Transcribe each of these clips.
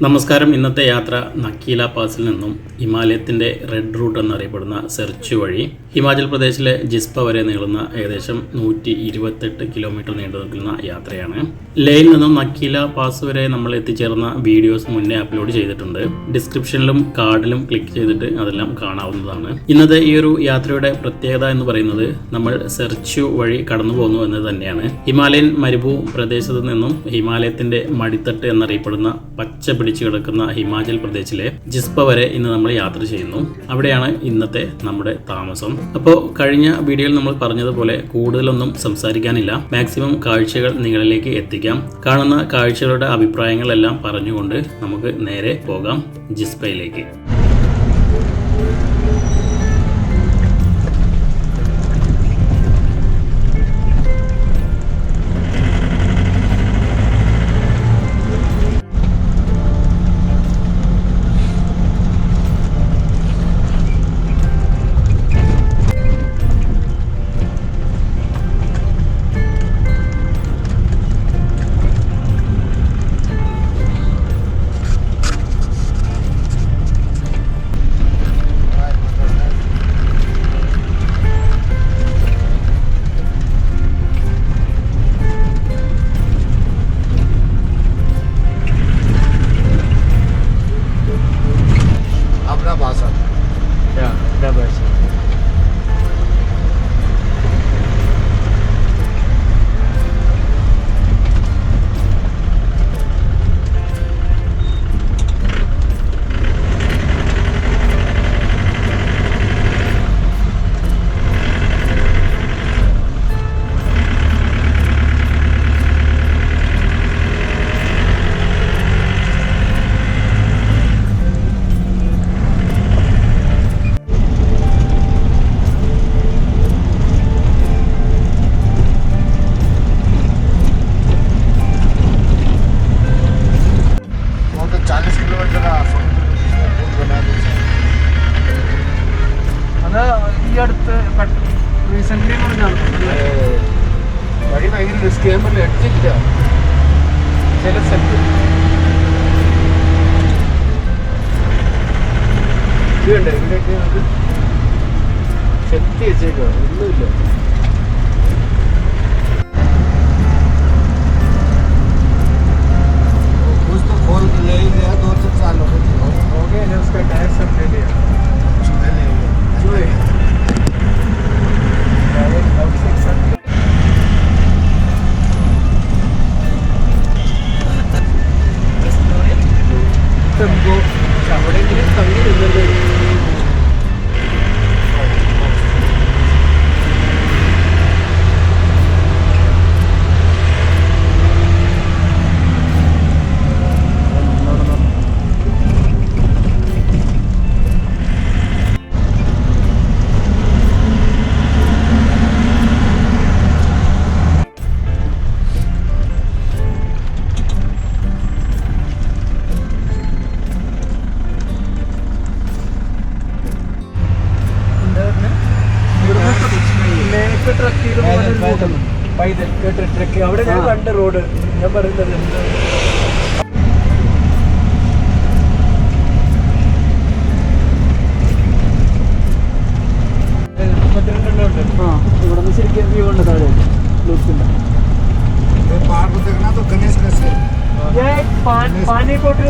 നമസ്കാരം. ഇന്നത്തെ യാത്ര നക്കീല പാസിൽ നിന്നും ഹിമാലയത്തിൻ്റെ റെഡ് റൂട്ട് എന്നറിയപ്പെടുന്ന സെർച്ച് വഴി ഹിമാചൽ പ്രദേശിലെ ജിസ്പ വരെ നീളുന്ന ഏകദേശം 128 കിലോമീറ്റർ നീണ്ടു നിൽക്കുന്ന യാത്രയാണ്. ലേയിൽ നിന്നും നക്കീല പാസ് വരെ നമ്മൾ എത്തിച്ചേർന്ന വീഡിയോസ് മുന്നേ അപ്ലോഡ് ചെയ്തിട്ടുണ്ട്. ഡിസ്ക്രിപ്ഷനിലും കാർഡിലും ക്ലിക്ക് ചെയ്തിട്ട് അതെല്ലാം കാണാവുന്നതാണ്. ഇന്നത്തെ ഈ ഒരു യാത്രയുടെ പ്രത്യേകത എന്ന് പറയുന്നത് നമ്മൾ സെർച്ച് വഴി കടന്നു പോകുന്നു എന്നത് തന്നെയാണ്. ഹിമാലയൻ മരുഭൂ പ്രദേശത്ത് നിന്നും ഹിമാലയത്തിൻ്റെ മടിത്തട്ട് എന്നറിയപ്പെടുന്ന പച്ച പിടിച്ചു കിടക്കുന്ന ഹിമാചൽ പ്രദേശിലെ ജിസ്പ വരെ ഇന്ന് നമ്മൾ യാത്ര ചെയ്യുന്നു. അവിടെയാണ് ഇന്നത്തെ നമ്മുടെ താമസം. അപ്പോൾ കഴിഞ്ഞ വീഡിയോയിൽ നമ്മൾ പറഞ്ഞതുപോലെ കൂടുതലൊന്നും സംസാരിക്കാനില്ല. മാക്സിമം കാഴ്ചകൾ നിങ്ങളിലേക്ക് എത്തിക്കാം. കാണുന്ന കാഴ്ചകളുടെ അഭിപ്രായങ്ങളെല്ലാം പറഞ്ഞുകൊണ്ട് നമുക്ക് നേരെ പോകാം ജിസ്പയിലേക്ക്. വഴി ഭയങ്കര റിസ്ക് ചെയ്യാൻ പറ്റില്ല. എഡ്ജില്ല ചില സ്ഥലത്ത് ഇതുണ്ട്. ഇവിടെയൊക്കെ നമുക്ക് സെറ്റ് വെച്ചേക്കുക ഒന്നുമില്ല. അവിടെയെങ്കിലും തങ്ങി നിന്നത് ട്രക്ക് അവിടെ ഞാൻ കണ്ട റോഡ് ഞാൻ പറയുന്നത് ഇവിടെ നിന്ന് ശരിക്കും വ്യൂ ഉണ്ട്. താഴെ पानी बोतल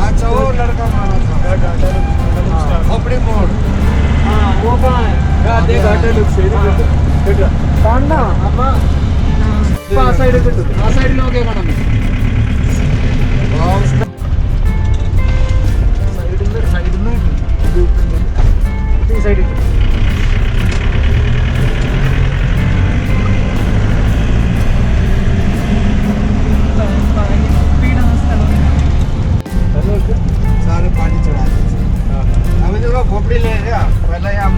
अच्छा वो लड़का मारा था खोपड़ी मोड़ हाँ वो कहाँ है दे घाटे लुक से कांडा अम्मा आ साइड लोगे കാണാം സൈഡിൽ सारे पानी चढ़ा हमें जो खोपड़ी ले गया पहले हम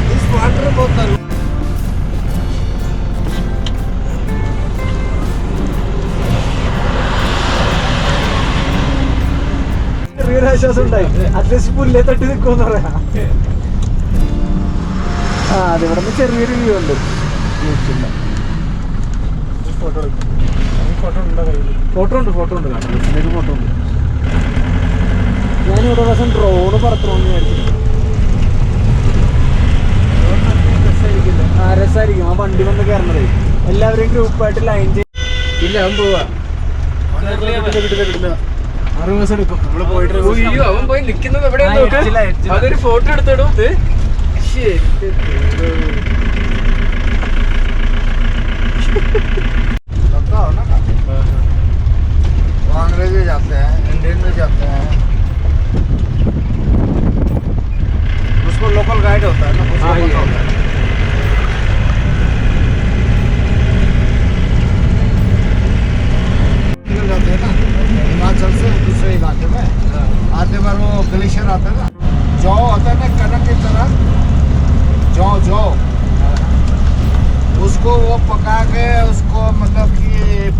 दिस वाटर बोतल വീരാശ്വാസം ഉണ്ടായി. അറ്റ്ലീസ്റ്റ് പുല്ലേ തട്ടി നിൽക്കുമെന്ന് പറയാം. അതിവിടെ നിന്ന് ചെറിയൊരു വ്യൂ ഉണ്ട്. ഫോട്ടോ ഉണ്ട് ഫോട്ടോ ഉണ്ട് ഞാൻ ഒരു പ്രാവശ്യം ഡ്രോണ് പറത്തണമെന്ന് വിചാരിച്ചു. രസമായിരിക്കും ആ വണ്ടി വന്ന് കയറുന്നത്. എല്ലാവരെയും ഗ്രൂപ്പായിട്ട് ലൈൻ ഇല്ല അവൻ പോവാ. 6 മാസം എടുക്കും നമ്മള് പോയിട്ട്. അവൻ പോയി നിക്കുന്നത് എവിടെയാണ്? അതൊരു ഫോട്ടോ എടുത്തിടും. अंग्रेज भी जाते हैं, इंडियन भी जाते हैं. उसको लोकल गाइड होता है ना, उसको पता होता है. निकल जाते हैं ना हिमाचल से दूसरे इलाके में. आते बार वो ग्लेशियर आता है ना, जौ होता है ना कनक की तरह, जौ उसको वो पका के उसको मतलब कि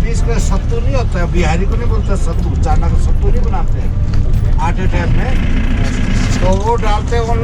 पीस के सत्तू नहीं होता है, बिहारी को नहीं बोलते सत्तू, चाना का सत्तू नहीं बनाते हैं आटे टाइप में, तो वो डालते हैं.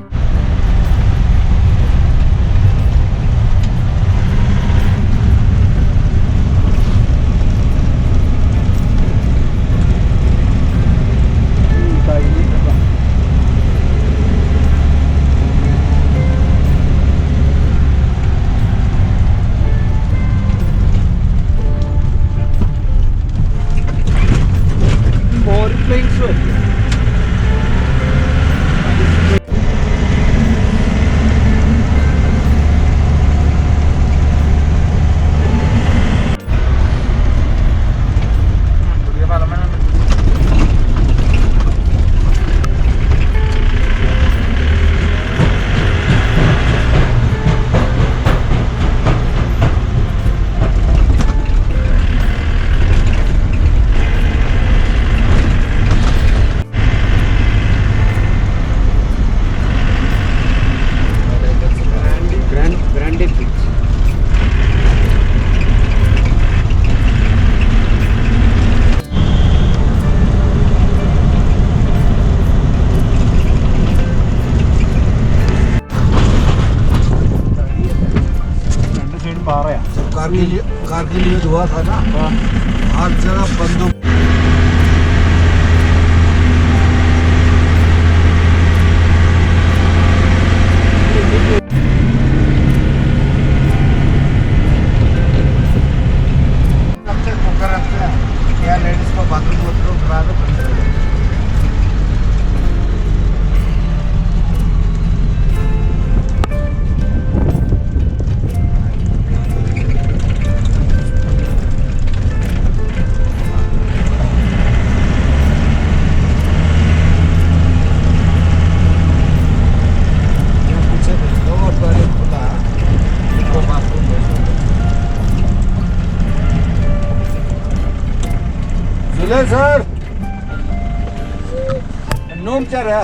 कारगिल युद्ध हुआ था ना, हर जगह बंदूक. रखते हैं या लेडीज को बाथरूम करा दो. सर नोम क्या रहा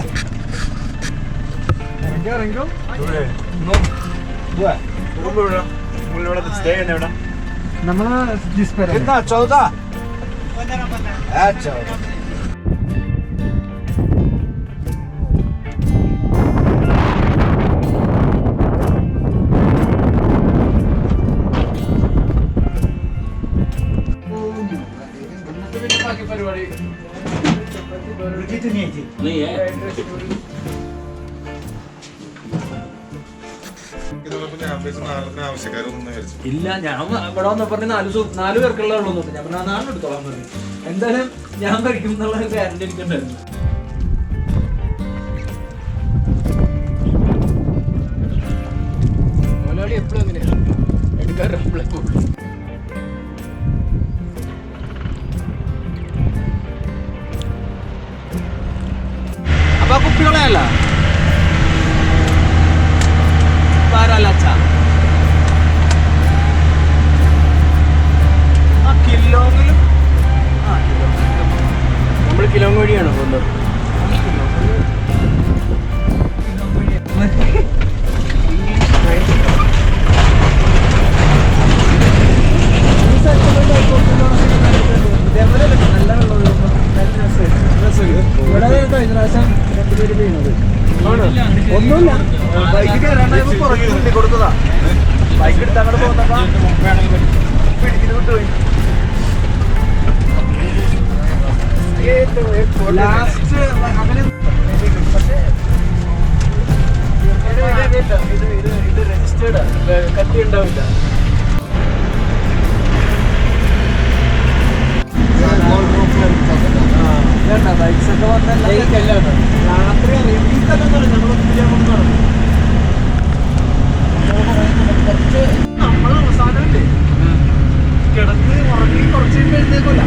कितना 14. अच्छा नहीं है. ഇല്ല ഞാൻ ഇവിടെ വന്നപ്പോ 4 പേർക്കുള്ള ഉള്ളൂ. ഞാൻ പറഞ്ഞ 4 എടുത്തോളാം പറഞ്ഞു. എന്തായാലും ഞാൻ കഴിക്കും എന്നുള്ള ഗ്യാരണ്ടി എനിക്കുണ്ടായിരുന്നു. മലയാളി എപ്പോഴും അങ്ങനെയാണ് എടുക്കാറുള്ള. അപ്പൊ കുപ്പികളെയല്ല കിലോങ്ങിലും നമ്മൾ കിലോങ് വഴിയാണ് പോകുന്നത്. ഒന്നുമില്ല ബൈക്ക് കയറാണ്ടായപ്പോ പുറകിൽ കൊടുത്തതാ. ലാസ്റ്റ് അങ്ങനെ ഇത് രജിസ്റ്റേർഡ് കത്തി ഉണ്ടാവില്ല. ബൈക്സൊക്കെ വന്നാൽ രാത്രി കുറച്ച് നമ്മൾ അവസാനമില്ലേ കിടന്ന് ഉറങ്ങി കുറച്ച് എഴുന്നേക്കില്ല.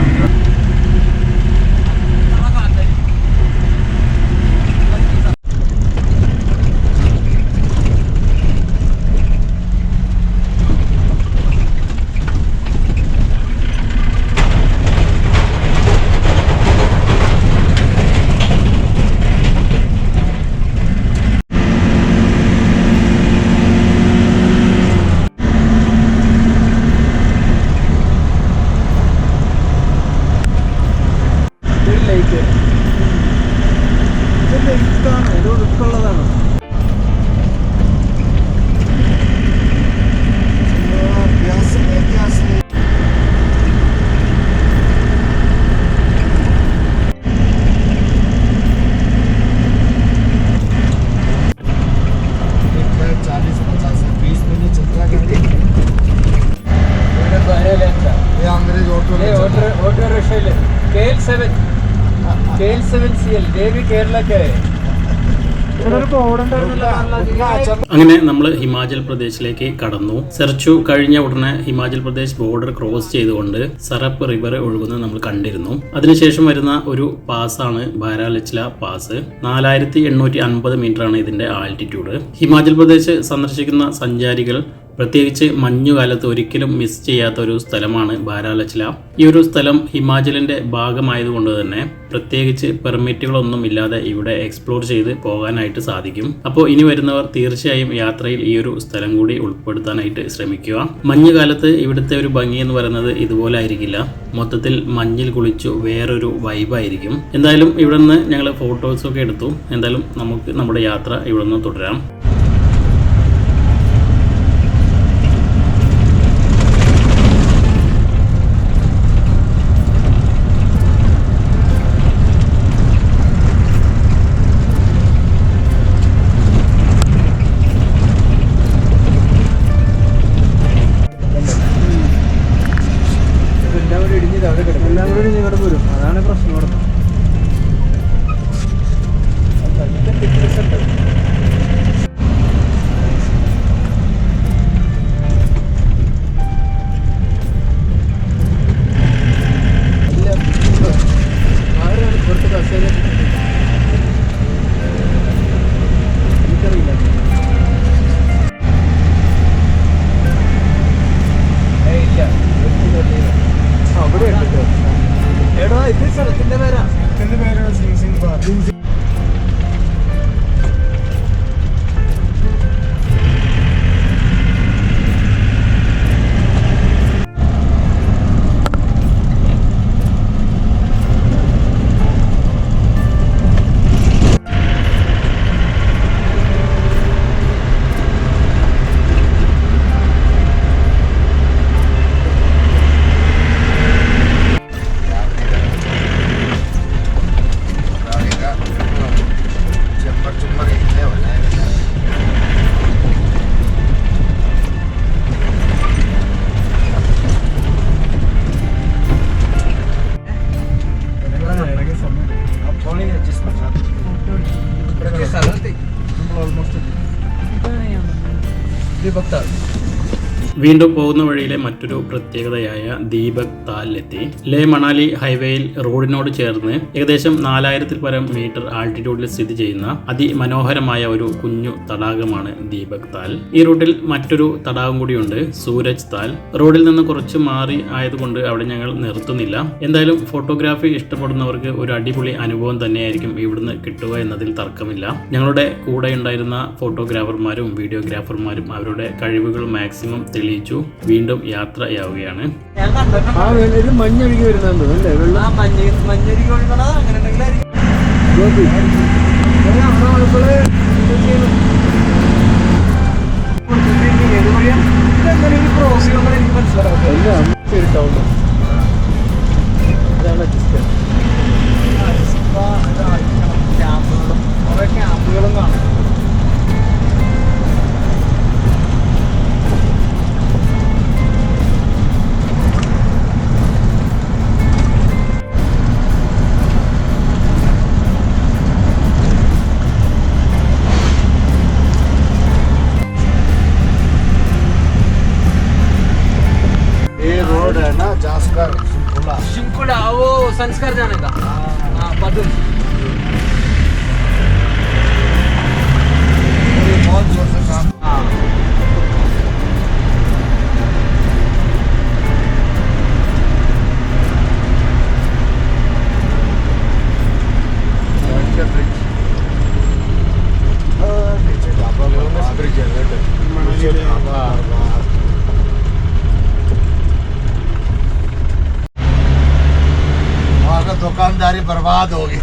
അങ്ങനെ നമ്മൾ ഹിമാചൽ പ്രദേശിലേക്ക് കടന്നു. സെർച്ചു കഴിഞ്ഞ ഉടനെ ഹിമാചൽ പ്രദേശ് ബോർഡർ ക്രോസ് ചെയ്തുകൊണ്ട് സറപ്പ് റിവർ ഒഴുകുന്നത് നമ്മൾ കണ്ടിരുന്നു. അതിനുശേഷം വരുന്ന ഒരു പാസ്സാണ് ബാരാലിച്ല പാസ്. 4850 മീറ്റർ ആണ് ഇതിന്റെ ആൾട്ടിറ്റ്യൂഡ്. ഹിമാചൽ പ്രദേശ് സന്ദർശിക്കുന്ന സഞ്ചാരികൾ പ്രത്യേകിച്ച് മഞ്ഞുകാലത്ത് ഒരിക്കലും മിസ് ചെയ്യാത്ത ഒരു സ്ഥലമാണ് ബാരാലിച്ല. ഈ ഒരു സ്ഥലം ഹിമാചലിന്റെ ഭാഗമായതുകൊണ്ട് തന്നെ പ്രത്യേകിച്ച് പെർമിറ്റുകളൊന്നും ഇല്ലാതെ ഇവിടെ എക്സ്പ്ലോർ ചെയ്ത് പോകാനായിട്ട് സാധിക്കും. അപ്പോൾ ഇനി വരുന്നവർ തീർച്ചയായും യാത്രയിൽ ഈ ഒരു സ്ഥലം കൂടി ഉൾപ്പെടുത്താനായിട്ട് ശ്രമിക്കുക. മഞ്ഞുകാലത്ത് ഇവിടുത്തെ ഒരു ഭംഗി എന്ന് പറയുന്നത് ഇതുപോലെ ആയിരിക്കില്ല. മൊത്തത്തിൽ മഞ്ഞിൽ കുളിച്ചു വേറൊരു വൈബായിരിക്കും. എന്തായാലും ഇവിടെ നിന്ന് ഞങ്ങൾ ഫോട്ടോസൊക്കെ എടുത്തു. എന്തായാലും നമുക്ക് നമ്മുടെ യാത്ര ഇവിടെ നിന്ന് തുടരാം. അതാണ് പ്രശ്നം. വീണ്ടും പോകുന്ന വഴിയിലെ മറ്റൊരു പ്രത്യേകതയായ ദീപക് താലിലെത്തി. ലേ മണാലി ഹൈവേയിൽ റോഡിനോട് ചേർന്ന് ഏകദേശം 4000-ൽ പരം മീറ്റർ ആൾട്ടിറ്റ്യൂഡിൽ സ്ഥിതി ചെയ്യുന്ന അതിമനോഹരമായ ഒരു കുഞ്ഞു തടാകമാണ് ദീപക് താൽ. ഈ റൂട്ടിൽ മറ്റൊരു തടാകം കൂടിയുണ്ട്, സൂരജ് താൽ. റോഡിൽ നിന്ന് കുറച്ച് മാറി ആയതുകൊണ്ട് അവിടെ ഞങ്ങൾ നിർത്തുന്നില്ല. എന്തായാലും ഫോട്ടോഗ്രാഫി ഇഷ്ടപ്പെടുന്നവർക്ക് ഒരു അടിപൊളി അനുഭവം തന്നെയായിരിക്കും ഇവിടുന്ന് കിട്ടുക എന്നതിൽ തർക്കമില്ല. ഞങ്ങളുടെ കൂടെ ഉണ്ടായിരുന്ന ഫോട്ടോഗ്രാഫർമാരും വീഡിയോഗ്രാഫർമാരും അവരുടെ കഴിവുകൾ മാക്സിമം തെളിയിച്ചു വീണ്ടും യാത്രയാവുകയാണ്. മഞ്ഞൊഴുകി വരുന്നുണ്ട് അല്ലേ? വെള്ളം മഞ്ഞൊഴുകി ഒഴുകണത് അങ്ങനെ ഉണ്ടെങ്കിലായിരിക്കും. ഏത് വഴിയാ? ഇതെങ്ങനെ ഈ ക്രോസ് ചെയ്യുമെന്ന് എനിക്ക് മനസ്സിലാവും. ക്യാമ്പുകളും കുറെ ക്യാമ്പുകളും കാണും. ये रोड है ना जास्कर शिंकुला शिंकुला वो संस्कार जाने का. हाँ बदल. ये बहुत जोर से काम हाँ नीचे ढाबा ब्रिज है ढाबा वहाँ का दुकानदारी बर्बाद होगी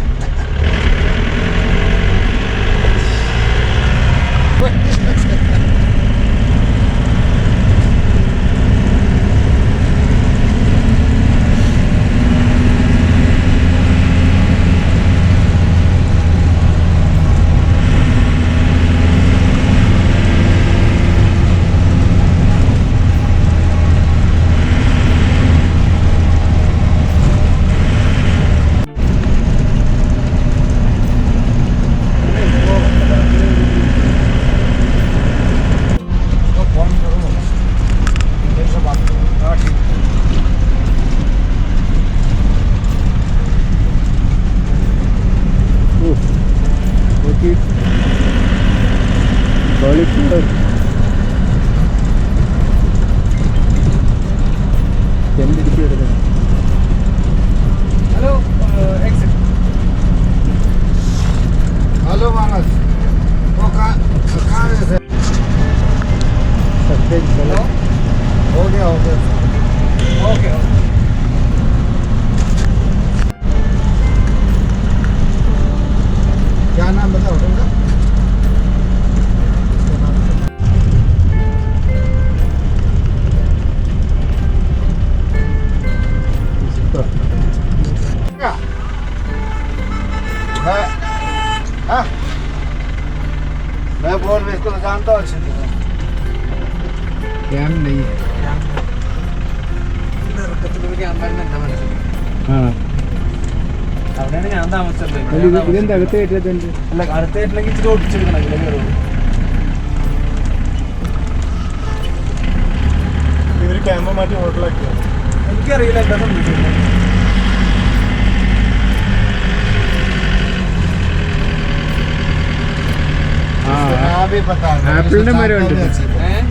तो फोन करो देर से बात करो. हाँ ठीक हेलो एक्सिट. हेलो मानस वो कहाँ है सर हेलो हो गया ओके. क्या नाम बता होटल का क्या? हाँ? मैं बोल रही इसको तो जानता हूँ अच्छे से ക്യാമ്പ് नहीं है. ക്യാമ്പായിരുന്നു എന്താ മനസ്സിലായി. അവിടെയാണ് ഞാൻ താമസിച്ചത്. ഇതെന്താ അകത്ത് കയറ്റിട്ടുണ്ട്? അല്ല അടുത്തായിട്ടില്ലെങ്കിൽ ഇച്ചിരി ഓടിച്ചെടുക്കണം. ഇതിലെ കയറുള്ളൂ. ഇവര് ക്യാമ്പ് മാറ്റി ഹോട്ടലാക്കിയോ? എനിക്കറിയില്ല എന്താ സംഭവിക്കുന്നത്. नाम भी पता है ആപ്പിളിന്റെ മരം ഉണ്ട്. ഏഹ്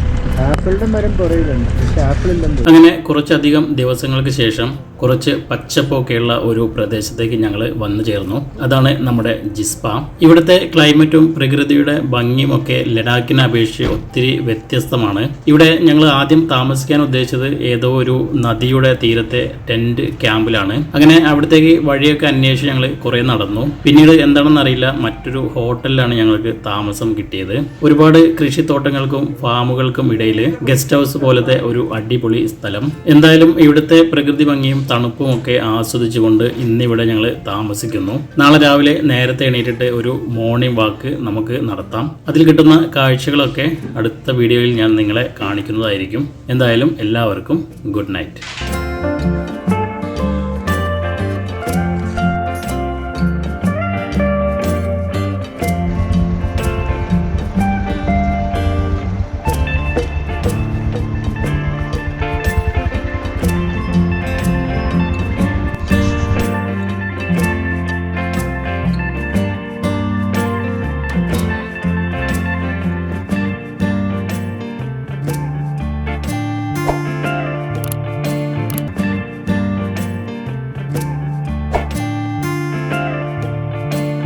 ആപ്പിളിന്റെ മരം പുറയിലുണ്ട്, പക്ഷെ ആപ്പിൾ ഇല്ലെന്ന്. അങ്ങനെ കുറച്ചധികം ദിവസങ്ങൾക്ക് ശേഷം കുറച്ച് പച്ചപ്പൊക്കെയുള്ള ഒരു പ്രദേശത്തേക്ക് ഞങ്ങൾ വന്നു ചേർന്നു. അതാണ് നമ്മുടെ ജിസ്പ. ഇവിടുത്തെ ക്ലൈമറ്റും പ്രകൃതിയുടെ ഭംഗിയും ഒക്കെ ലഡാക്കിനെ അപേക്ഷിച്ച് ഒത്തിരി വ്യത്യസ്തമാണ്. ഇവിടെ ഞങ്ങൾ ആദ്യം താമസിക്കാൻ ഉദ്ദേശിച്ചത് ഏതോ ഒരു നദിയുടെ തീരത്തെ ടെന്റ് ക്യാമ്പിലാണ്. അങ്ങനെ അവിടത്തേക്ക് വഴിയൊക്കെ അന്വേഷിച്ച് ഞങ്ങൾ കുറെ നടന്നു. പിന്നീട് എന്താണെന്ന് അറിയില്ല, മറ്റൊരു ഹോട്ടലിലാണ് ഞങ്ങൾക്ക് താമസം കിട്ടിയത്. ഒരുപാട് കൃഷിത്തോട്ടങ്ങൾക്കും ഫാമുകൾക്കും ഇടയിൽ ഗസ്റ്റ് ഹൗസ് പോലത്തെ ഒരു അടിപൊളി സ്ഥലം. എന്തായാലും ഇവിടുത്തെ പ്രകൃതി ഭംഗിയും തണുപ്പും ഒക്കെ ആസ്വദിച്ചുകൊണ്ട് ഇന്നിവിടെ ഞങ്ങൾ താമസിക്കുന്നു. നാളെ രാവിലെ നേരത്തെ എണീറ്റിട്ട് ഒരു മോർണിംഗ് വാക്ക് നമുക്ക് നടത്താം. അതിൽ കിട്ടുന്ന കാഴ്ചകളൊക്കെ അടുത്ത വീഡിയോയിൽ ഞാൻ നിങ്ങളെ കാണിക്കുന്നതായിരിക്കും. എന്തായാലും എല്ലാവർക്കും ഗുഡ് നൈറ്റ്.